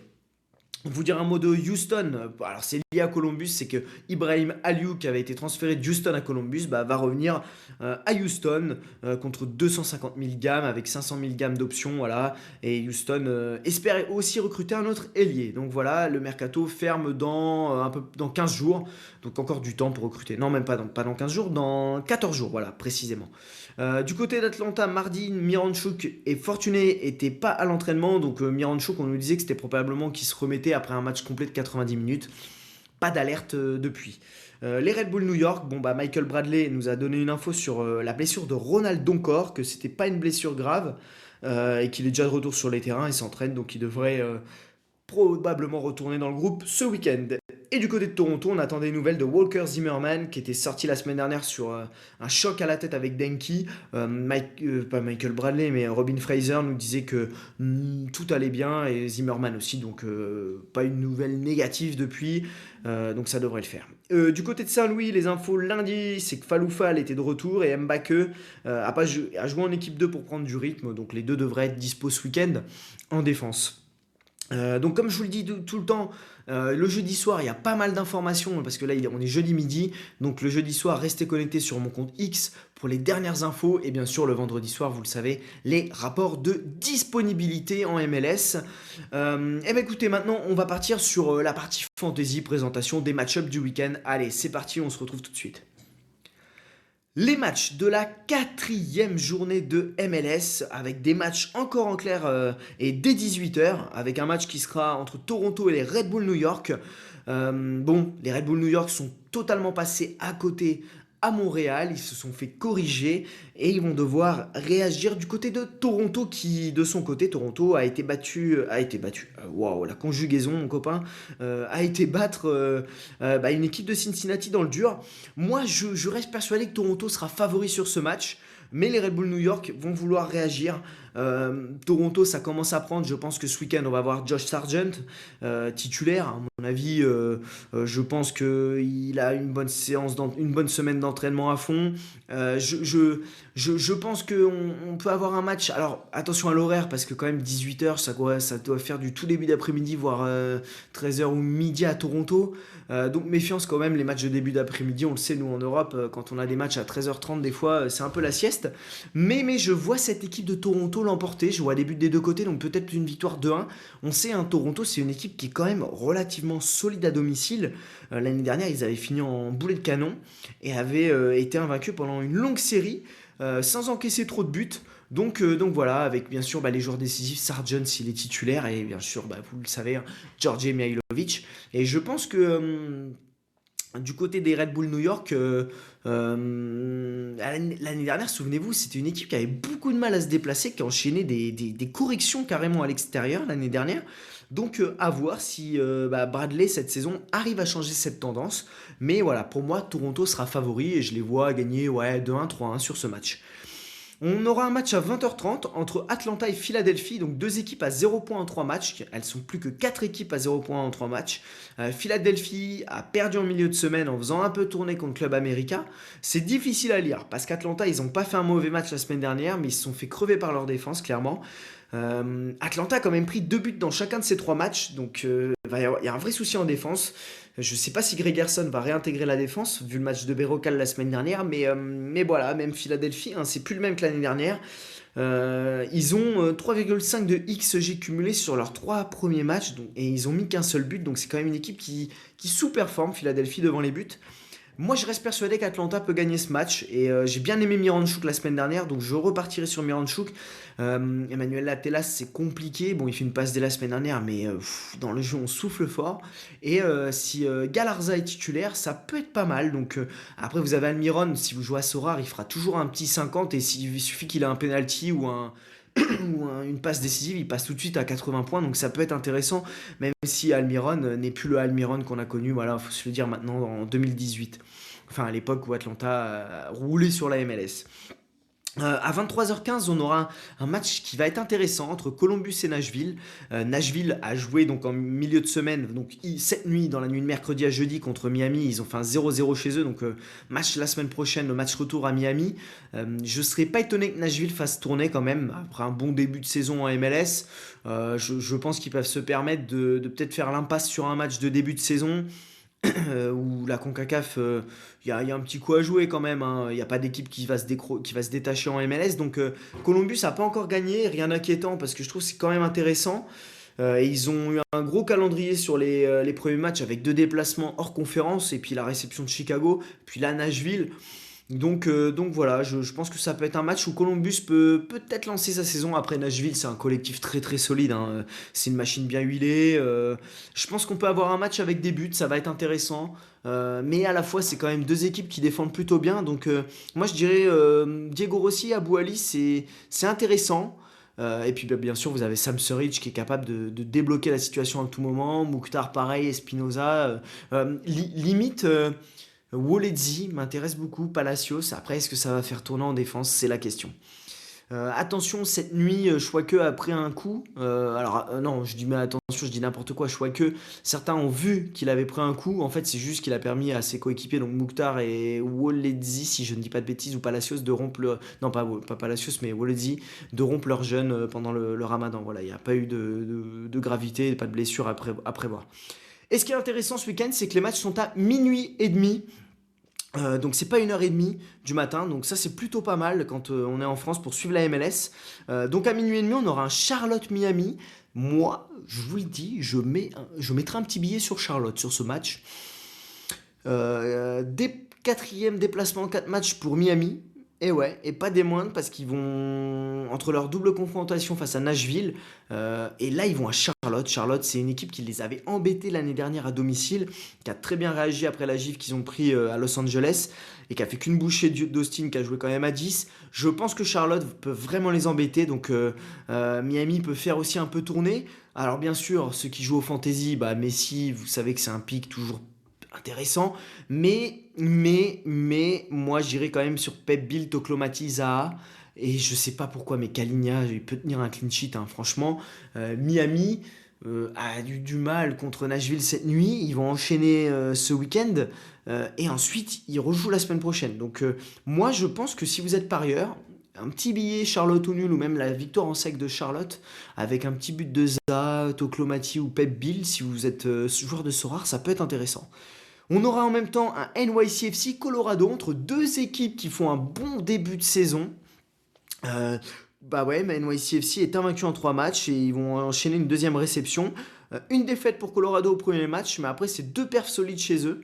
Vous dire un mot de Houston, alors c'est lié à Columbus, c'est que Ibrahim Aliou qui avait été transféré de Houston à Columbus va revenir à Houston contre 250 000 gammes avec 500 000 gammes d'options, voilà. Et Houston espère aussi recruter un autre ailier. Donc voilà, le mercato ferme dans 15 jours, donc encore du temps pour recruter. Non, même pas dans 15 jours, dans 14 jours, voilà, précisément. Du côté d'Atlanta, mardi, Miranchuk et Fortuné n'étaient pas à l'entraînement. Donc Miranchuk, on nous disait que c'était probablement qu'il se remettait après un match complet de 90 minutes. Pas d'alerte depuis. Les Red Bull New York, Michael Bradley nous a donné une info sur la blessure de Ronald Doncor, que c'était pas une blessure grave et qu'il est déjà de retour sur les terrains et s'entraîne, donc il devrait probablement retourner dans le groupe ce week-end. Et du côté de Toronto, on attend des nouvelles de Walker Zimmerman qui était sorti la semaine dernière sur un choc à la tête avec Denki. Pas Michael Bradley, mais Robin Fraser nous disait que tout allait bien et Zimmerman aussi, donc pas une nouvelle négative depuis, donc ça devrait le faire. Du côté de Saint-Louis, les infos lundi, c'est que Faloufal était de retour et Mbake a joué en équipe 2 pour prendre du rythme, donc les deux devraient être dispo ce week-end en défense. Donc comme je vous le dis tout le temps, le jeudi soir il y a pas mal d'informations parce que là on est jeudi midi, donc le jeudi soir restez connectés sur mon compte X pour les dernières infos et bien sûr le vendredi soir vous le savez les rapports de disponibilité en MLS. Écoutez, maintenant on va partir sur la partie fantasy, présentation des match-ups du week-end. Allez c'est parti, on se retrouve tout de suite. Les matchs de la 4e journée de MLS avec des matchs encore en clair et dès 18h avec un match qui sera entre Toronto et les Red Bull New York. Bon, les Red Bull New York sont totalement passés à côté à Montréal, ils se sont fait corriger et ils vont devoir réagir du côté de Toronto qui, de son côté, Toronto a été battu, waouh, la conjugaison, mon copain, a été battre une équipe de Cincinnati dans le dur. Moi, je reste persuadé que Toronto sera favori sur ce match, mais les Red Bull New York vont vouloir réagir. Toronto, ça commence à prendre. Je pense que ce week-end, on va voir Josh Sargent titulaire. À mon avis, je pense qu'il a une bonne une bonne semaine d'entraînement à fond. Je pense qu'on peut avoir un match. Alors, attention à l'horaire, parce que quand même 18h, ça doit faire du tout début d'après-midi, voire 13h ou midi à Toronto. Donc, méfiance quand même, les matchs de début d'après-midi, on le sait, nous en Europe, quand on a des matchs à 13h30, des fois, c'est un peu la sieste. Mais je vois cette équipe de Toronto l'emporter. Je vois des buts des deux côtés, donc peut-être une victoire 2-1. On sait, hein, Toronto, c'est une équipe qui est quand même relativement solide à domicile. L'année dernière, ils avaient fini en boulet de canon et avaient été invaincus pendant une longue série sans encaisser trop de buts. Donc voilà, avec bien sûr les joueurs décisifs, Sargent s'il est titulaire, et bien sûr, vous le savez, hein, Georgi Mihailovic. Et je pense que du côté des Red Bull New York, l'année dernière, souvenez-vous, c'était une équipe qui avait beaucoup de mal à se déplacer, qui enchaînait des corrections carrément à l'extérieur l'année dernière. Donc à voir si Bradley cette saison arrive à changer cette tendance. Mais voilà, pour moi, Toronto sera favori et je les vois gagner 2-1, 3-1 sur ce match. On aura un match à 20h30 entre Atlanta et Philadelphie, donc deux équipes à 0 points en 3 matchs. Elles sont plus que 4 équipes à 0 points en 3 matchs. Philadelphie a perdu en milieu de semaine en faisant un peu tourner contre Club America. C'est difficile à lire parce qu'Atlanta, ils n'ont pas fait un mauvais match la semaine dernière, mais ils se sont fait crever par leur défense, clairement. Atlanta a quand même pris 2 buts dans chacun de ces 3 matchs, donc il y a un vrai souci en défense. Je ne sais pas si Gregerson va réintégrer la défense, vu le match de Berrocal la semaine dernière, mais voilà, même Philadelphie, hein, c'est plus le même que l'année dernière. Ils ont 3,5 de XG cumulé sur leurs 3 premiers matchs, et ils ont mis qu'un seul but, donc c'est quand même une équipe qui sous-performe, Philadelphie, devant les buts. Moi, je reste persuadé qu'Atlanta peut gagner ce match et j'ai bien aimé Miranchuk la semaine dernière, donc je repartirai sur Miranchuk. Emmanuel Latelas, c'est compliqué. Bon, il fait une passe dès la semaine dernière, mais dans le jeu, on souffle fort. Et si Galarza est titulaire, ça peut être pas mal. Donc après, vous avez Almiron, si vous jouez à Sorare, il fera toujours un petit 50 et il suffit qu'il ait un penalty ou une passe décisive, il passe tout de suite à 80 points, donc ça peut être intéressant, même si Almiron n'est plus le Almiron qu'on a connu, voilà, faut se le dire maintenant, en 2018. Enfin, à l'époque où Atlanta roulait sur la MLS. À 23h15, on aura un match qui va être intéressant entre Columbus et Nashville. Nashville a joué donc en milieu de semaine, donc cette nuit, dans la nuit de mercredi à jeudi contre Miami, ils ont fait un 0-0 chez eux, donc match la semaine prochaine, le match retour à Miami. Je ne serais pas étonné que Nashville fasse tourner quand même, après un bon début de saison en MLS. Je pense qu'ils peuvent se permettre de peut-être faire l'impasse sur un match de début de saison. Où la CONCACAF, il y a un petit coup à jouer quand même, hein. Il n'y a pas d'équipe qui va se détacher en MLS. Donc Columbus n'a pas encore gagné, rien d'inquiétant parce que je trouve que c'est quand même intéressant. Et ils ont eu un gros calendrier sur les premiers matchs avec 2 déplacements hors conférence et puis la réception de Chicago, puis la Nashville. Donc voilà, je pense que ça peut être un match où Columbus peut peut-être lancer sa saison. Après, Nashville, c'est un collectif très très solide, hein. C'est une machine bien huilée. Je pense qu'on peut avoir un match avec des buts, ça va être intéressant. Mais à la fois, c'est quand même 2 équipes qui défendent plutôt bien. Donc moi, je dirais Diego Rossi, Abou Ali, c'est intéressant. Et puis bien sûr, vous avez Sam Surridge qui est capable de débloquer la situation à tout moment. Mouktar, pareil, Espinoza. Limite. Woledzi m'intéresse beaucoup, Palacios. Après, est-ce que ça va faire tourner en défense? C'est la question. Attention, cette nuit, Schwake a pris un coup. Non, je dis mais attention, je dis n'importe quoi. Schwake, certains ont vu qu'il avait pris un coup. En fait, c'est juste qu'il a permis à ses coéquipiers, donc Mouktar et Woledzi, si je ne dis pas de bêtises, ou Palacios, de rompre Non, pas Palacios, mais Woledzi, de rompre leur jeûne pendant le ramadan. Voilà, il n'y a pas eu de gravité, pas de blessure à prévoir. Et ce qui est intéressant ce week-end, c'est que les matchs sont à minuit et demi. Donc c'est pas 1h30 du matin, donc ça c'est plutôt pas mal quand on est en France pour suivre la MLS. Donc à minuit et demi, on aura un Charlotte-Miami. Moi, je vous le dis, je mettrai un petit billet sur Charlotte sur ce match. 4e déplacement, 4 matchs pour Miami. Et ouais, et pas des moindres parce qu'ils vont entre leur double confrontation face à Nashville, et là ils vont à Charlotte. Charlotte, c'est une équipe qui les avait embêtés l'année dernière à domicile, qui a très bien réagi après la gifle qu'ils ont pris à Los Angeles et qui a fait qu'une bouchée d'Austin qui a joué quand même à 10. Je pense que Charlotte peut vraiment les embêter, donc Miami peut faire aussi un peu tourner. Alors bien sûr, ceux qui jouent au fantasy, bah Messi, vous savez que c'est un pic toujours intéressant, mais, moi j'irais quand même sur Pep Bill, Toclomati, Zaha, et je sais pas pourquoi, mais Kalinga, il peut tenir un clean sheet, hein, franchement. Miami a du mal contre Nashville cette nuit, ils vont enchaîner ce week-end, et ensuite ils rejouent la semaine prochaine. Donc moi je pense que si vous êtes parieur, un petit billet Charlotte ou nul, ou même la victoire en sec de Charlotte, avec un petit but de Zaha, Toclomati ou Pep Bill, si vous êtes joueur de Sorare, ça peut être intéressant. On aura en même temps un NYCFC Colorado entre deux équipes qui font un bon début de saison. Euh, Bah ouais, mais NYCFC est invaincu en 3 matchs et ils vont enchaîner une deuxième réception. Une défaite pour Colorado au premier match, mais après c'est deux perfs solides chez eux.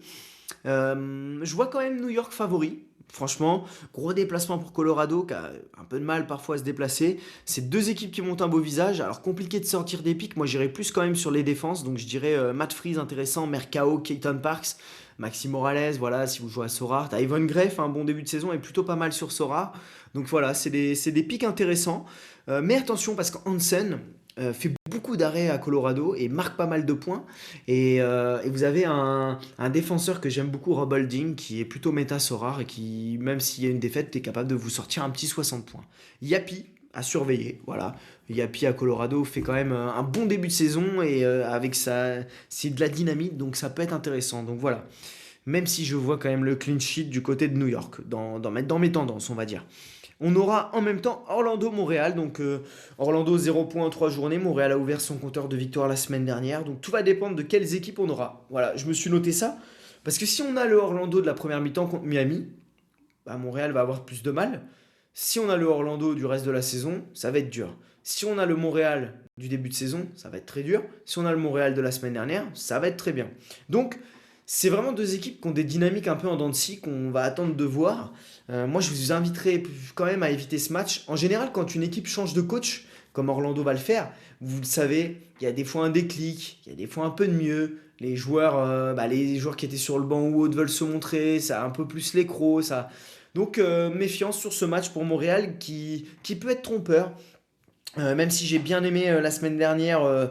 Je vois quand même New York favori. Franchement, gros déplacement pour Colorado qui a un peu de mal parfois à se déplacer. C'est deux équipes qui montent un beau visage. Alors compliqué de sortir des pics. Moi j'irais plus quand même sur les défenses. Donc je dirais Matt Freeze intéressant, Mercao, Keaton Parks, Maxi Morales. Voilà, si vous jouez à Sorare. T'as Evan Greff, un bon début de saison et plutôt pas mal sur Sorare. Donc voilà, c'est des pics intéressants. Mais attention parce qu'Hansen fait beaucoup d'arrêts à Colorado et marque pas mal de points. Et vous avez un défenseur que j'aime beaucoup, Rob Holding, qui est plutôt méta Sorare et qui, même s'il y a une défaite, est capable de vous sortir un petit 60 points. Yapi à surveiller, voilà. Yapi à Colorado fait quand même un bon début de saison et avec ça, c'est de la dynamite, donc ça peut être intéressant. Donc voilà. Même si je vois quand même le clean sheet du côté de New York, dans mes tendances, on va dire. On aura en même temps Orlando-Montréal. Donc Orlando 0 points en 3 journées. Montréal a ouvert son compteur de victoire la semaine dernière. Donc tout va dépendre de quelles équipes on aura. Voilà, je me suis noté ça. Parce que si on a le Orlando de la première mi-temps contre Miami, bah, Montréal va avoir plus de mal. Si on a le Orlando du reste de la saison, ça va être dur. Si on a le Montréal du début de saison, ça va être très dur. Si on a le Montréal de la semaine dernière, ça va être très bien. Donc, c'est vraiment deux équipes qui ont des dynamiques un peu en dents de scie qu'on va attendre de voir. Moi, je vous inviterai quand même à éviter ce match. En général, quand une équipe change de coach, comme Orlando va le faire, vous le savez, il y a des fois un déclic, il y a des fois un peu de mieux. Les joueurs qui étaient sur le banc ou autres veulent se montrer, ça a un peu plus les crocs, ça. Donc méfiance sur ce match pour Montréal qui peut être trompeur. Même si j'ai bien aimé la semaine dernière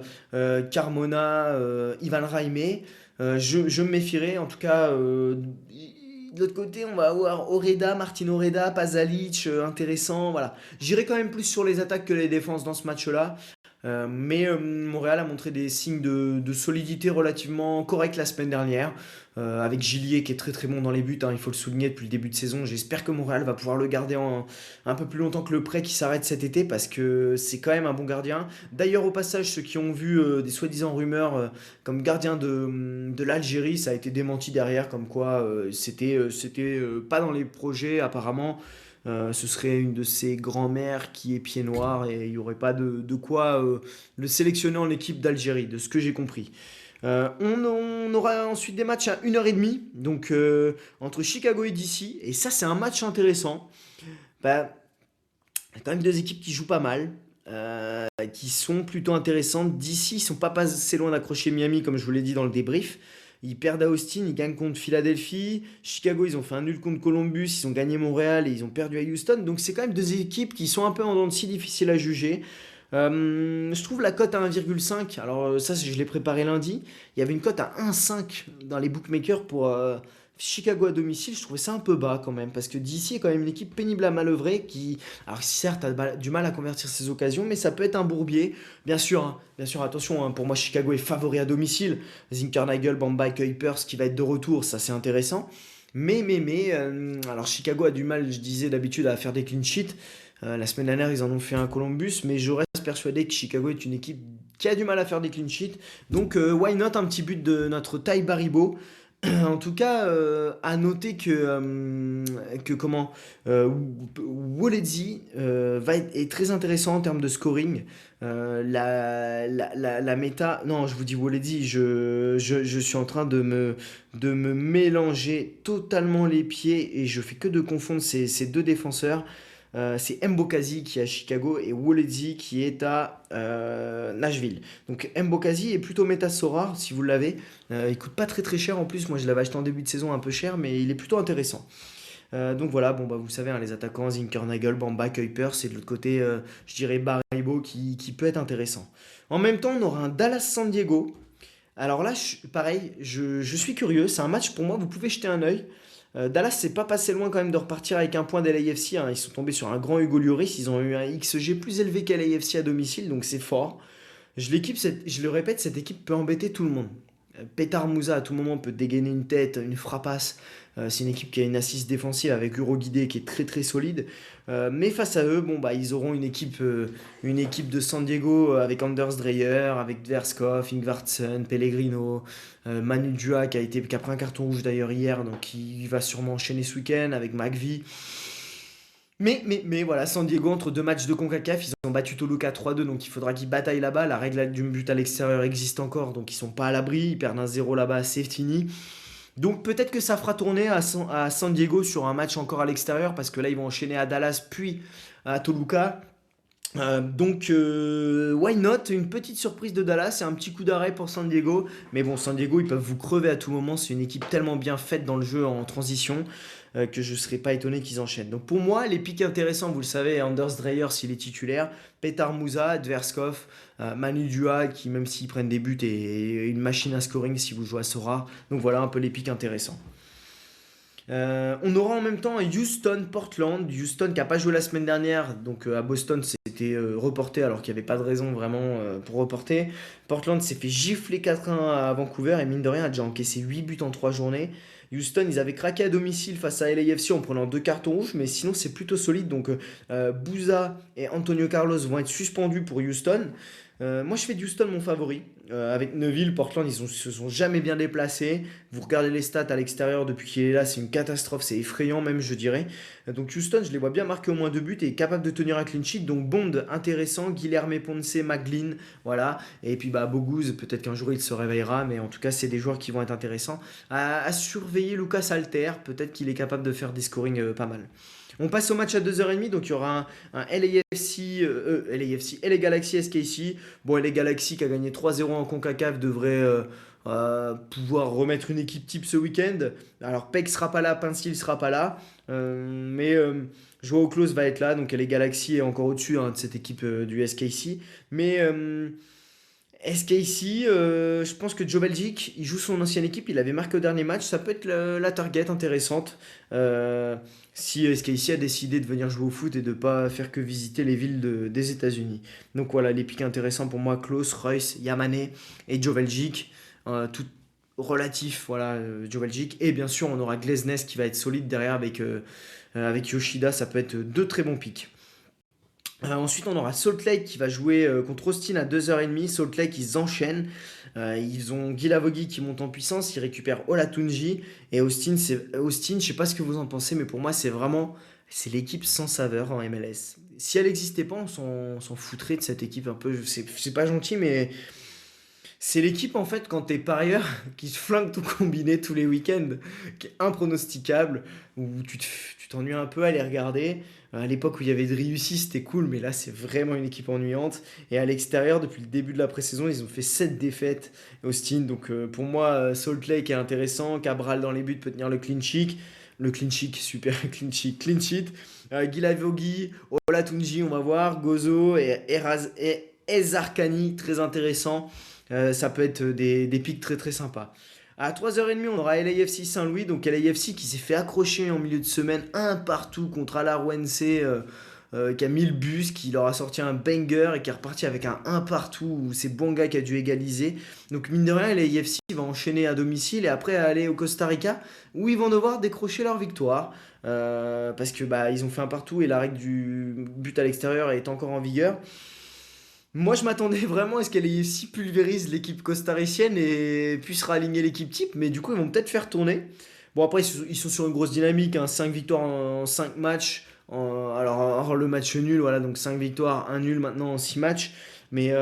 Carmona, Ivan Raimé, je me méfierais. En tout cas, de l'autre côté, on va avoir Oreda, Martin Oreda, Pasalic, intéressant. Voilà. J'irai quand même plus sur les attaques que les défenses dans ce match-là. Mais Montréal a montré des signes de solidité relativement corrects la semaine dernière, avec Gillier qui est très très bon dans les buts, hein, il faut le souligner depuis le début de saison. J'espère que Montréal va pouvoir le garder un peu plus longtemps que le prêt qui s'arrête cet été parce que c'est quand même un bon gardien. D'ailleurs, au passage, ceux qui ont vu des soi-disant rumeurs comme gardien de l'Algérie, ça a été démenti derrière, comme quoi c'était pas dans les projets apparemment. Ce serait une de ses grands-mères qui est pied noir et il n'y aurait pas de quoi le sélectionner en équipe d'Algérie, de ce que j'ai compris. On aura ensuite des matchs à 1h30, donc entre Chicago et DC, et ça c'est un match intéressant. Bah, il y a quand même deux équipes qui jouent pas mal, qui sont plutôt intéressantes. DC, ils sont pas assez loin d'accrocher Miami, comme je vous l'ai dit dans le débrief. Ils perdent à Austin, ils gagnent contre Philadelphie. Chicago, ils ont fait un nul contre Columbus, ils ont gagné Montréal et ils ont perdu à Houston. Donc c'est quand même deux équipes qui sont un peu en dents de scie, difficiles à juger. Je trouve la cote à 1,5. Alors ça, je l'ai préparé lundi. Il y avait une cote à 1,5 dans les bookmakers pour Chicago à domicile. Je trouvais ça un peu bas quand même parce que DC est quand même une équipe pénible à manœuvrer qui, alors certes, a du mal à convertir ses occasions, mais ça peut être un bourbier. Bien sûr, attention, hein, pour moi Chicago est favori à domicile. Zinkernagel, Bamba, Kuipers qui va être de retour, ça c'est intéressant. Alors Chicago a du mal, je disais d'habitude, à faire des clean sheets. La semaine dernière, ils en ont fait un Columbus, mais je reste persuadé que Chicago est une équipe qui a du mal à faire des clean sheets. Donc, why not un petit but de notre Ty Baribo En tout cas, à noter que comment Woledzi est très intéressant en termes de scoring. La méta. Non, je vous dis Woledzi, je suis en train de me mélanger totalement les pieds et je fais que de confondre ces deux défenseurs. C'est Mbokazi qui est à Chicago et Woledzi qui est à Nashville. Donc Mbokazi est plutôt méta Sora si vous l'avez. Il coûte pas très très cher en plus. Moi je l'avais acheté en début de saison un peu cher, mais il est plutôt intéressant. Donc voilà, bon bah vous savez, hein, les attaquants, Zinkernagel, Bamba, Kuiper, c'est de l'autre côté, je dirais Baribo qui peut être intéressant. En même temps, on aura un Dallas-San Diego. Alors là, pareil, je suis curieux. C'est un match pour moi, vous pouvez jeter un œil. Dallas, c'est pas passé loin quand même de repartir avec un point d'LAFC, hein. Ils sont tombés sur un grand Hugo Lloris. Ils ont eu un XG plus élevé qu'à l'AFC à domicile, donc c'est fort. Je le répète, cette équipe peut embêter tout le monde. Petar Musa à tout moment peut dégainer une tête, une frappasse. C'est une équipe qui a une assise défensive avec Guidé qui est très très solide. Mais face à eux, bon, bah, ils auront une équipe de San Diego avec Anders Dreyer, avec Dverskov, Ingvartsen, Pellegrino, Manu Dua qui a pris un carton rouge d'ailleurs hier, donc qui va sûrement enchaîner ce week-end avec McVie. Mais voilà, San Diego, entre deux matchs de CONCACAF, ils ont battu Toluca 3-2, donc il faudra qu'ils bataillent là-bas. La règle du but à l'extérieur existe encore, donc ils sont pas à l'abri. Ils perdent un 0 là-bas, c'est fini. Donc peut-être que ça fera tourner à San Diego sur un match encore à l'extérieur, parce que là, ils vont enchaîner à Dallas, puis à Toluca. Donc, why not? Une petite surprise de Dallas et un petit coup d'arrêt pour San Diego. Mais bon, San Diego, ils peuvent vous crever à tout moment. C'est une équipe tellement bien faite dans le jeu en transition que je ne serais pas étonné qu'ils enchaînent. Donc pour moi, les pics intéressants, vous le savez, Anders Dreyer s'il est titulaire, Petar Musa, Dverskov, Manu Dua qui même s'ils prennent des buts est une machine à scoring si vous jouez à Sora. Donc voilà un peu les pics intéressants. On aura en même temps Houston-Portland. Houston qui n'a pas joué la semaine dernière, donc à Boston c'était reporté alors qu'il n'y avait pas de raison vraiment pour reporter. Portland s'est fait gifler 4-1 à Vancouver et mine de rien a déjà encaissé 8 buts en 3 journées. Houston, ils avaient craqué à domicile face à LAFC en prenant 2 cartons rouges, mais sinon c'est plutôt solide. Donc Bouza et Antonio Carlos vont être suspendus pour Houston. Moi, je fais de Houston mon favori. Avec Neville, Portland, se sont jamais bien déplacés. Vous regardez les stats à l'extérieur depuis qu'il est là, c'est une catastrophe, c'est effrayant même, je dirais. Donc Houston, je les vois bien marquer au moins 2 buts et capable de tenir un clean sheet. Donc Bond, intéressant. Guilherme Ponce, McGlynn, voilà. Et puis bah Bogouz, peut-être qu'un jour il se réveillera, mais en tout cas, c'est des joueurs qui vont être intéressants. À surveiller Lucas Alter, peut-être qu'il est capable de faire des scorings pas mal. On passe au match à 2h30, donc il y aura un LA Galaxy SKC. Bon, LA Galaxy qui a gagné 3-0 en CONCACAF devrait pouvoir remettre une équipe type ce week-end. Alors Peck sera pas là, Pinsil sera pas là, mais Joao Klose va être là, donc LA Galaxy est encore au-dessus de cette équipe du SKC. Mais SKC, je pense que Joe Belgic, il joue son ancienne équipe, il avait marqué au dernier match, ça peut être la target intéressante. Si SKC a décidé de venir jouer au foot et de ne pas faire que visiter les villes des États-Unis. Donc voilà, les pics intéressants pour moi, Klaus, Reus, Yamane et Joe Belgic. Tout relatif, voilà, Joe Belgic. Et bien sûr, on aura Glesnes qui va être solide derrière avec Yoshida, ça peut être deux très bons pics. Ensuite, on aura Salt Lake qui va jouer contre Austin à 2h30. Salt Lake, ils enchaînent. Ils ont Guy Lavogui qui monte en puissance. Ils récupèrent Olatunji. Et Austin, je sais pas ce que vous en pensez, mais pour moi, c'est l'équipe sans saveur en MLS. Si elle n'existait pas, on s'en foutrait de cette équipe un peu. C'est pas gentil, mais c'est l'équipe en fait quand t'es parieur qui se flingue tout combiné tous les week-ends, qui est impronosticable, où tu t'ennuies un peu à les regarder. À l'époque où il y avait de réussi, c'était cool, mais là c'est vraiment une équipe ennuyante. Et à l'extérieur, depuis le début de la pré-saison, ils ont fait 7 défaites, Austin. Donc pour moi, Salt Lake est intéressant, Cabral dans les buts peut tenir le clean sheet. Le clean sheet, super clean sheet. Guilavogui, Olatunji, on va voir, Gozo et Ezarkani, très intéressant. Ça peut être des pics très très sympas. À 3h30, on aura LAFC Saint-Louis. Donc LAFC qui s'est fait accrocher en milieu de semaine un partout contre Alarouense qui a mis le bus, qui leur a sorti un banger et qui est reparti avec un partout où c'est Bonga qui a dû égaliser. Donc mine de rien, LAFC va enchaîner à domicile et après aller au Costa Rica où ils vont devoir décrocher leur victoire. Parce que bah, ils ont fait un partout et la règle du but à l'extérieur est encore en vigueur. Moi, je m'attendais vraiment à ce qu'elle si pulvérise l'équipe costaricienne et puisse réaligner l'équipe type, mais du coup, ils vont peut-être faire tourner. Bon, après, ils sont sur une grosse dynamique, hein, 5 victoires en 5 matchs. Alors, le match nul, voilà, donc 5 victoires, un nul maintenant en 6 matchs. Mais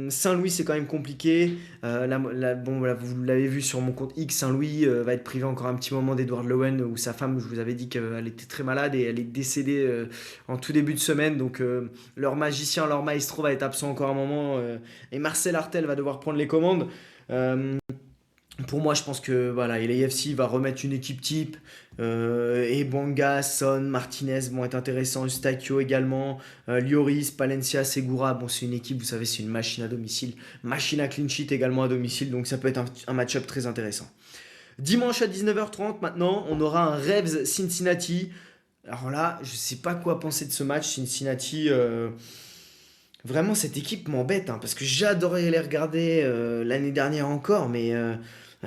Saint-Louis, c'est quand même compliqué. Bon, voilà, vous l'avez vu sur mon compte X, Saint-Louis va être privé encore un petit moment d'Edward Lowen, où sa femme, je vous avais dit qu'elle était très malade et elle est décédée en tout début de semaine. Donc, leur magicien, leur maestro va être absent encore un moment. Et Marcel Artel va devoir prendre les commandes. Euh, pour moi, je pense que voilà, et l'AFC va remettre une équipe type. Et Bonga, Son, Martinez vont être intéressants. Eustakio également. Lloris, Palencia, Segura. Bon, c'est une équipe, vous savez, c'est une machine à domicile. Machine à clean sheet également à domicile. Donc ça peut être un match-up très intéressant. Dimanche à 19h30, maintenant, on aura un Revs Cincinnati. Alors là, je ne sais pas quoi penser de ce match. Cincinnati. Vraiment, cette équipe m'embête, hein, parce que j'adorais les regarder l'année dernière encore, mais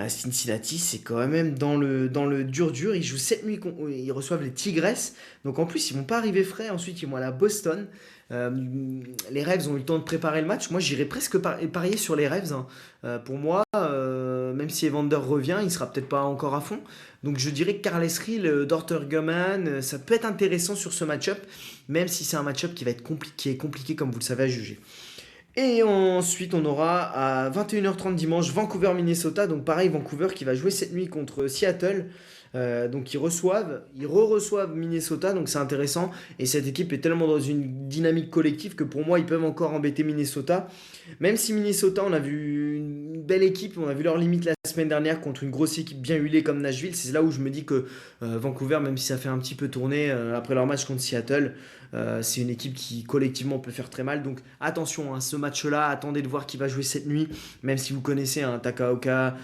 Cincinnati, c'est quand même dans le dur dur. Ils jouent cette nuit, ils reçoivent les Tigresses, donc en plus, ils vont pas arriver frais. Ensuite, ils vont aller à Boston. Euh, les Ravs ont eu le temps de préparer le match. Moi, j'irais presque parier sur les Ravs, hein. Pour moi, même si Evander revient, il sera peut-être pas encore à fond. Donc, je dirais que Carles Hill, Dortmund, ça peut être intéressant sur ce match-up, même si c'est un match-up qui va être compliqué comme vous le savez à juger. Et ensuite, on aura à 21h30 dimanche Vancouver-Minnesota. Donc pareil, Vancouver qui va jouer cette nuit contre Seattle. Donc ils re-reçoivent Minnesota, donc c'est intéressant. Et cette équipe est tellement dans une dynamique collective que pour moi, ils peuvent encore embêter Minnesota. Même si Minnesota, on a vu une belle équipe, on a vu leurs limites la semaine dernière contre une grosse équipe bien huilée comme Nashville. C'est là où je me dis que Vancouver, même si ça fait un petit peu tourner après leur match contre Seattle, c'est une équipe qui collectivement peut faire très mal. Donc attention, hein, ce match-là, attendez de voir qui va jouer cette nuit. Même si vous connaissez Takaoka,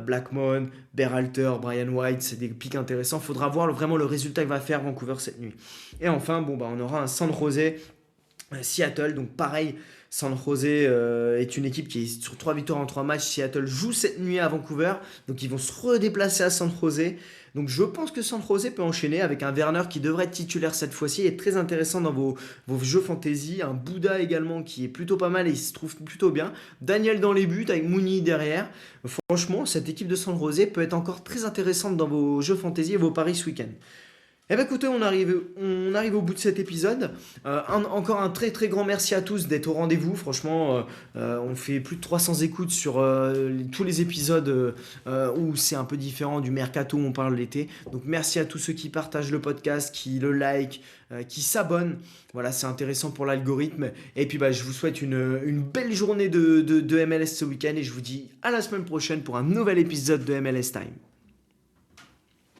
Blackmon, Berhalter, Brian White, c'est des pics intéressants. Il faudra voir vraiment le résultat que va faire Vancouver cette nuit. Et enfin, bon, on aura un San Jose Seattle, donc pareil, San Jose est une équipe qui est sur 3 victoires en 3 matchs. Seattle joue cette nuit à Vancouver, donc ils vont se redéplacer à San Jose. Donc je pense que San Jose peut enchaîner avec un Werner qui devrait être titulaire cette fois-ci et très intéressant dans vos jeux fantasy. Un Bouddha également qui est plutôt pas mal et il se trouve plutôt bien. Daniel dans les buts avec Mouni derrière. Franchement, cette équipe de San Jose peut être encore très intéressante dans vos jeux fantasy et vos paris ce week-end. Eh bien écoutez, on arrive au bout de cet épisode. Encore un très très grand merci à tous d'être au rendez-vous. Franchement, on fait plus de 300 écoutes sur tous les épisodes où c'est un peu différent du mercato où on parle l'été. Donc merci à tous ceux qui partagent le podcast, qui le like, qui s'abonnent. Voilà, c'est intéressant pour l'algorithme. Et puis je vous souhaite une belle journée de MLS ce week-end et je vous dis à la semaine prochaine pour un nouvel épisode de MLS Time.